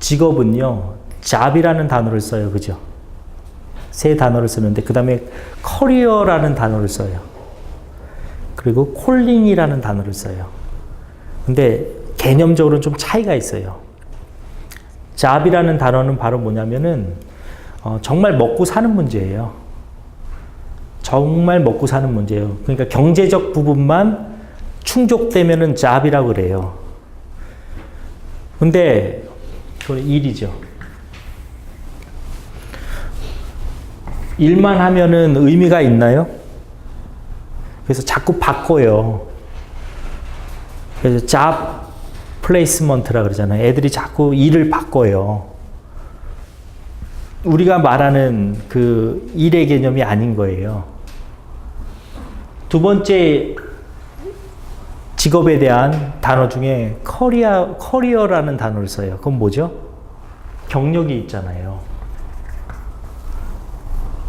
직업은요, job이라는 단어를 써요. 그죠? 세 단어를 쓰는데, 그 다음에 career라는 단어를 써요. 그리고 calling이라는 단어를 써요. 근데 개념적으로는 좀 차이가 있어요. job이라는 단어는 바로 뭐냐면은, 정말 먹고 사는 문제예요. 정말 먹고 사는 문제예요. 그러니까 경제적 부분만 충족되면은 job이라고 그래요. 근데 그건 일이죠. 일만 하면은 의미가 있나요? 그래서 자꾸 바꿔요. 그래서 job placement라 그러잖아요. 애들이 자꾸 일을 바꿔요. 우리가 말하는 그 일의 개념이 아닌 거예요. 두 번째 직업에 대한 단어 중에 커리어라는 단어를 써요. 그건 뭐죠? 경력이 있잖아요.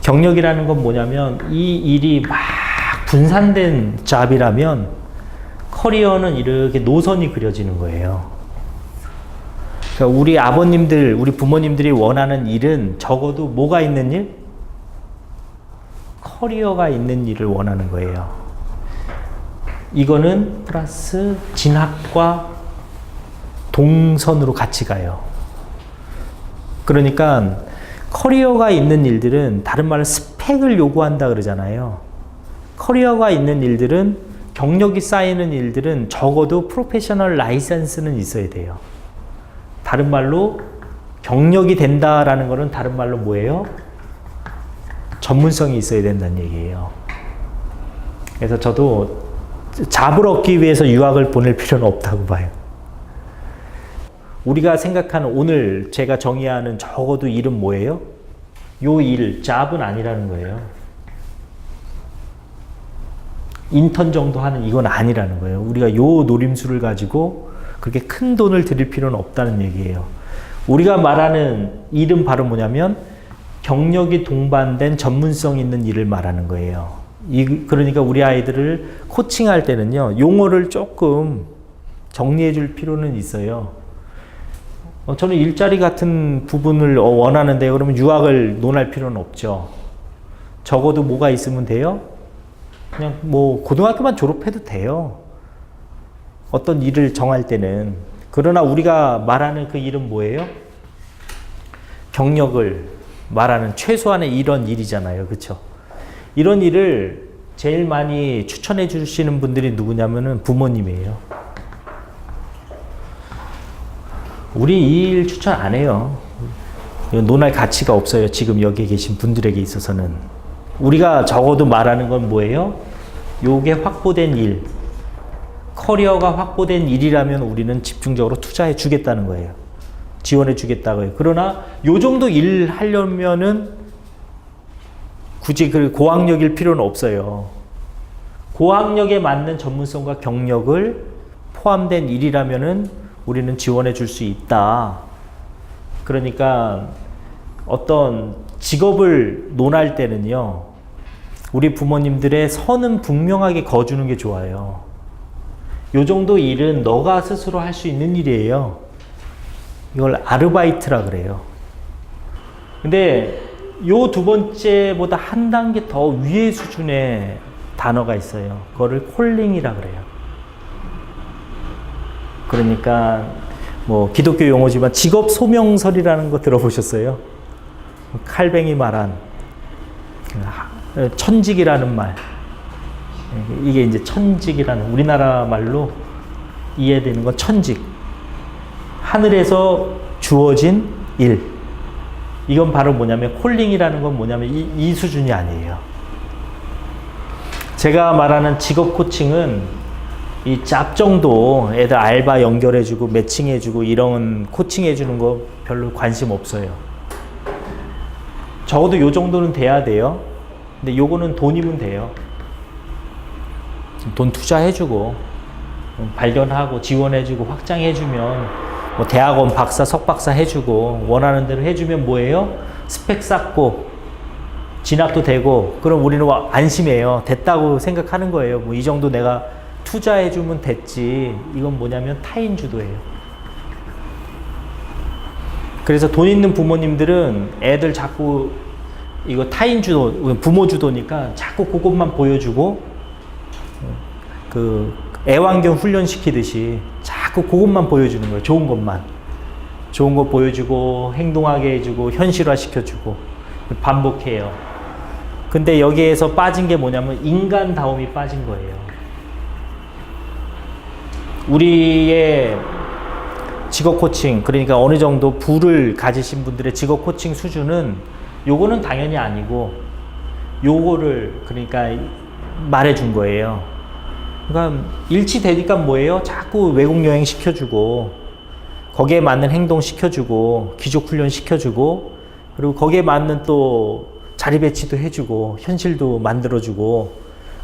경력이라는 건 뭐냐면 이 일이 막 분산된 잡이라면 커리어는 이렇게 노선이 그려지는 거예요. 그러니까 우리 아버님들, 우리 부모님들이 원하는 일은 적어도 뭐가 있는 일? 커리어가 있는 일을 원하는 거예요. 이거는 플러스 진학과 동선으로 같이 가요. 그러니까 커리어가 있는 일들은 다른 말로 스펙을 요구한다 그러잖아요. 커리어가 있는 일들은 경력이 쌓이는 일들은 적어도 프로페셔널 라이센스는 있어야 돼요. 다른 말로 경력이 된다라는 거는 다른 말로 뭐예요? 전문성이 있어야 된다는 얘기예요. 그래서 저도 잡을 얻기 위해서 유학을 보낼 필요는 없다고 봐요. 우리가 생각하는 오늘 제가 정의하는 적어도 일은 뭐예요? 요 일, 잡은 아니라는 거예요. 인턴 정도 하는 이건 아니라는 거예요. 우리가 요 노림수를 가지고 그렇게 큰 돈을 들일 필요는 없다는 얘기예요. 우리가 말하는 일은 바로 뭐냐면 경력이 동반된 전문성 있는 일을 말하는 거예요. 그러니까 우리 아이들을 코칭할 때는요, 용어를 조금 정리해 줄 필요는 있어요. 저는 일자리 같은 부분을 원하는데 그러면 유학을 논할 필요는 없죠. 적어도 뭐가 있으면 돼요? 그냥 뭐 고등학교만 졸업해도 돼요. 어떤 일을 정할 때는. 그러나 우리가 말하는 그 일은 뭐예요? 경력을 말하는 최소한의 이런 일이잖아요. 그렇죠? 이런 일을 제일 많이 추천해 주시는 분들이 누구냐면은 부모님이에요. 우리 이 일 추천 안 해요. 논할 가치가 없어요. 지금 여기 계신 분들에게 있어서는. 우리가 적어도 말하는 건 뭐예요? 요게 확보된 일. 커리어가 확보된 일이라면 우리는 집중적으로 투자해 주겠다는 거예요. 지원해 주겠다고요. 그러나 요 정도 일 하려면은 굳이 그 고학력일 필요는 없어요. 고학력에 맞는 전문성과 경력을 포함된 일이라면은 우리는 지원해 줄 수 있다. 그러니까 어떤 직업을 논할 때는요, 우리 부모님들의 선은 분명하게 거주는 게 좋아요. 요 정도 일은 너가 스스로 할 수 있는 일이에요. 이걸 아르바이트라 그래요. 근데 요 두 번째보다 한 단계 더 위의 수준의 단어가 있어요. 그거를 콜링이라 그래요. 그러니까 뭐 기독교 용어지만 직업 소명설이라는 거 들어보셨어요? 칼뱅이 말한 천직이라는 말. 이게 이제 천직이라는 우리나라 말로 이해되는 건 천직. 하늘에서 주어진 일. 이건 바로 뭐냐면 콜링이라는 건 뭐냐면 이 수준이 아니에요. 제가 말하는 직업 코칭은 이 잡 정도 애들 알바 연결해주고 매칭해주고 이런 코칭해주는 거 별로 관심 없어요. 적어도 요 정도는 돼야 돼요. 근데 요거는 돈이면 돼요. 돈 투자해주고 발견하고 지원해주고 확장해주면 뭐 대학원 박사 석박사 해주고 원하는 대로 해주면 뭐예요? 스펙 쌓고 진학도 되고 그럼 우리는 안심해요. 됐다고 생각하는 거예요. 뭐 이 정도 내가 투자해주면 됐지. 이건 뭐냐면 타인주도예요. 그래서 돈 있는 부모님들은 애들 자꾸 이거 타인 주도, 부모 주도니까 자꾸 그것만 보여주고, 그 애완견 훈련시키듯이 자꾸 그것만 보여주는 거예요. 좋은 것만. 좋은 거 보여주고, 행동하게 해주고, 현실화 시켜주고, 반복해요. 근데 여기에서 빠진 게 뭐냐면 인간다움이 빠진 거예요. 우리의 직업 코칭, 그러니까 어느 정도 부를 가지신 분들의 직업 코칭 수준은 요거는 당연히 아니고 요거를 그러니까 말해준 거예요. 그러니까 일치되니까 뭐예요? 자꾸 외국 여행 시켜주고 거기에 맞는 행동 시켜주고 귀족 훈련 시켜주고 그리고 거기에 맞는 또 자리 배치도 해주고 현실도 만들어주고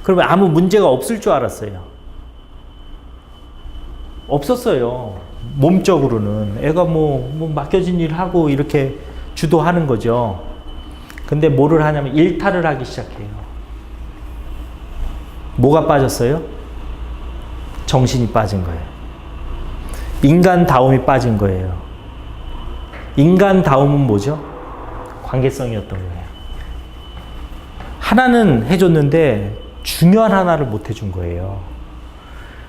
그러면 아무 문제가 없을 줄 알았어요. 없었어요. 몸적으로는 애가 뭐 맡겨진 일 하고 이렇게 주도하는 거죠. 근데 뭐를 하냐면 일탈을 하기 시작해요. 뭐가 빠졌어요? 정신이 빠진 거예요. 인간다움이 빠진 거예요. 인간다움은 뭐죠? 관계성이었던 거예요. 하나는 해줬는데 중요한 하나를 못 해준 거예요.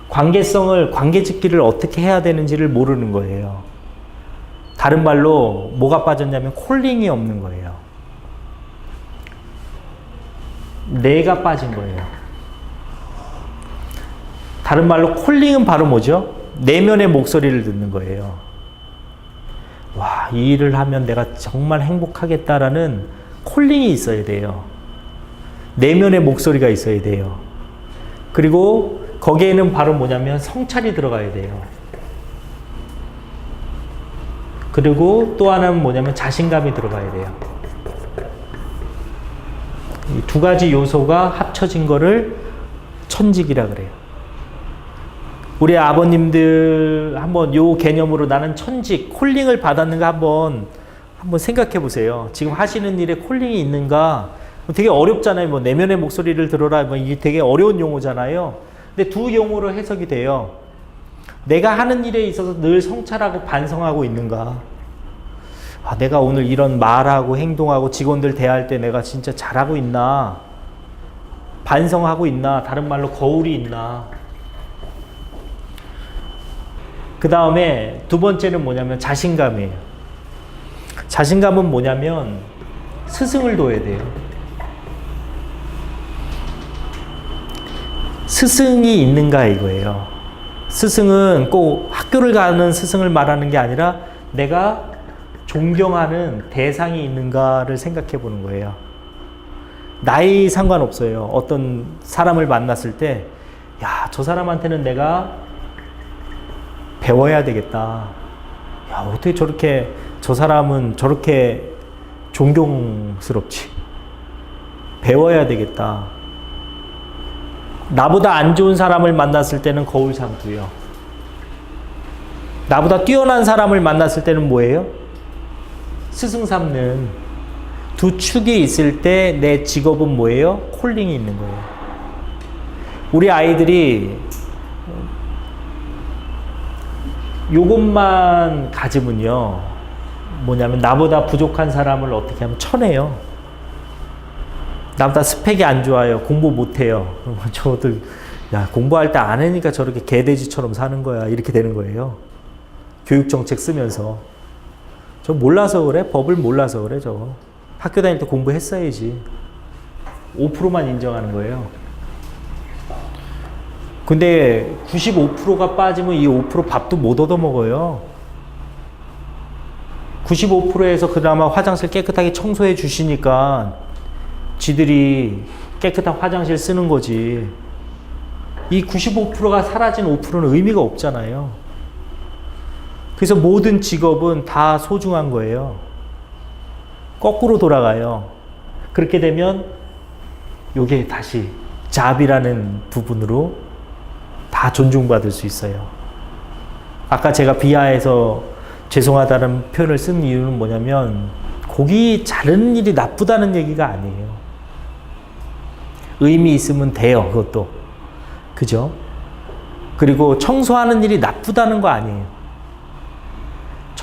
관계성을, 관계짓기를 어떻게 해야 되는지를 모르는 거예요. 다른 말로 뭐가 빠졌냐면 콜링이 없는 거예요. 내가 빠진 거예요. 다른 말로 콜링은 바로 뭐죠? 내면의 목소리를 듣는 거예요. 와, 이 일을 하면 내가 정말 행복하겠다라는 콜링이 있어야 돼요. 내면의 목소리가 있어야 돼요. 그리고 거기에는 바로 뭐냐면 성찰이 들어가야 돼요. 그리고 또 하나는 뭐냐면 자신감이 들어가야 돼요. 이 두 가지 요소가 합쳐진 거를 천직이라 그래요. 우리 아버님들 한번 요 개념으로 나는 천직, 콜링을 받았는가 한번 생각해 보세요. 지금 하시는 일에 콜링이 있는가? 되게 어렵잖아요. 뭐 내면의 목소리를 들어라. 뭐 이게 되게 어려운 용어잖아요. 근데 두 용어로 해석이 돼요. 내가 하는 일에 있어서 늘 성찰하고 반성하고 있는가? 아, 내가 오늘 이런 말하고 행동하고 직원들 대할 때 내가 진짜 잘하고 있나? 반성하고 있나? 다른 말로 거울이 있나? 그 다음에 두 번째는 뭐냐면 자신감이에요. 자신감은 뭐냐면 스승을 둬야 돼요. 스승이 있는가 이거예요. 스승은 꼭 학교를 가는 스승을 말하는 게 아니라 내가 존경하는 대상이 있는가를 생각해 보는 거예요. 나이 상관없어요. 어떤 사람을 만났을 때, 야, 저 사람한테는 내가 배워야 되겠다. 야, 어떻게 저렇게, 저 사람은 저렇게 존경스럽지. 배워야 되겠다. 나보다 안 좋은 사람을 만났을 때는 거울 삼고요. 나보다 뛰어난 사람을 만났을 때는 뭐예요? 스승 삼는 두 축이 있을 때 내 직업은 뭐예요? 콜링이 있는 거예요. 우리 아이들이 요것만 가지면요, 뭐냐면 나보다 부족한 사람을 어떻게 하면 쳐내요. 나보다 스펙이 안 좋아요. 공부 못해요. 저들, 야, 공부할 때 안 하니까 저렇게 개돼지처럼 사는 거야. 이렇게 되는 거예요. 교육정책 쓰면서. 저 몰라서 그래? 법을 몰라서 그래, 저거. 학교 다닐 때 공부했어야지. 5%만 인정하는 거예요. 근데 95%가 빠지면 이 5% 밥도 못 얻어먹어요. 95%에서 그나마 화장실 깨끗하게 청소해 주시니까 지들이 깨끗한 화장실 쓰는 거지. 이 95%가 사라진 5%는 의미가 없잖아요. 그래서 모든 직업은 다 소중한 거예요. 거꾸로 돌아가요. 그렇게 되면 요게 다시 잡이라는 부분으로 다 존중받을 수 있어요. 아까 제가 비하해서 죄송하다는 표현을 쓴 이유는 뭐냐면 고기 자르는 일이 나쁘다는 얘기가 아니에요. 의미 있으면 돼요, 그것도. 그죠? 그리고 청소하는 일이 나쁘다는 거 아니에요.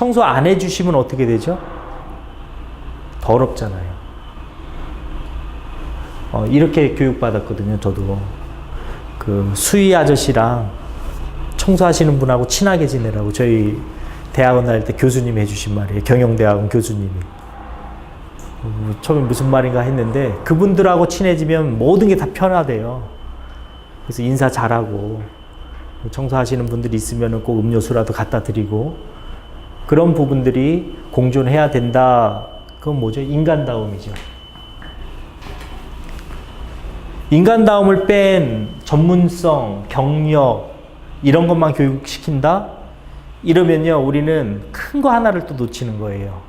청소 안 해주시면 어떻게 되죠? 더럽잖아요. 이렇게 교육받았거든요, 저도. 그 수희 아저씨랑 청소하시는 분하고 친하게 지내라고 저희 대학원 다닐 때 교수님이 해주신 말이에요. 경영대학원 교수님이. 처음에 무슨 말인가 했는데 그분들하고 친해지면 모든 게 다 편하대요. 그래서 인사 잘하고 청소하시는 분들이 있으면 꼭 음료수라도 갖다 드리고 그런 부분들이 공존해야 된다. 그건 뭐죠? 인간다움이죠. 인간다움을 뺀 전문성, 경력 이런 것만 교육시킨다? 이러면요 우리는 큰 거 하나를 또 놓치는 거예요.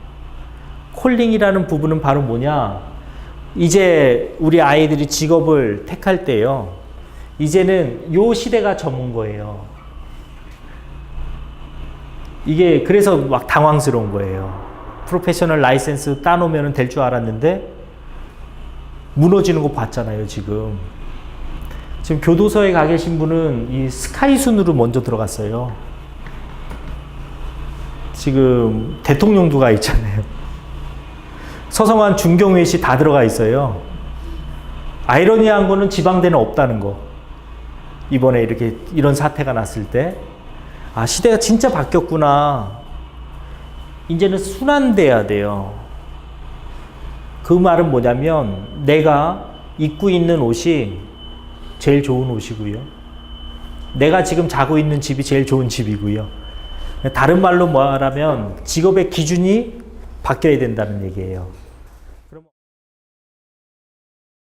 콜링이라는 부분은 바로 뭐냐? 이제 우리 아이들이 직업을 택할 때요. 이제는 요 시대가 저문 거예요. 이게 그래서 막 당황스러운 거예요. 프로페셔널 라이센스 따놓으면 될 줄 알았는데 무너지는 거 봤잖아요, 지금. 지금 교도소에 가 계신 분은 이 스카이순으로 먼저 들어갔어요. 지금 대통령도 가 있잖아요. 서성한 중경외시 다 들어가 있어요. 아이러니한 거는 지방대는 없다는 거. 이번에 이렇게 이런 사태가 났을 때 아, 시대가 진짜 바뀌었구나. 이제는 순환돼야 돼요. 그 말은 뭐냐면 내가 입고 있는 옷이 제일 좋은 옷이고요. 내가 지금 자고 있는 집이 제일 좋은 집이고요. 다른 말로 말하면 직업의 기준이 바뀌어야 된다는 얘기예요.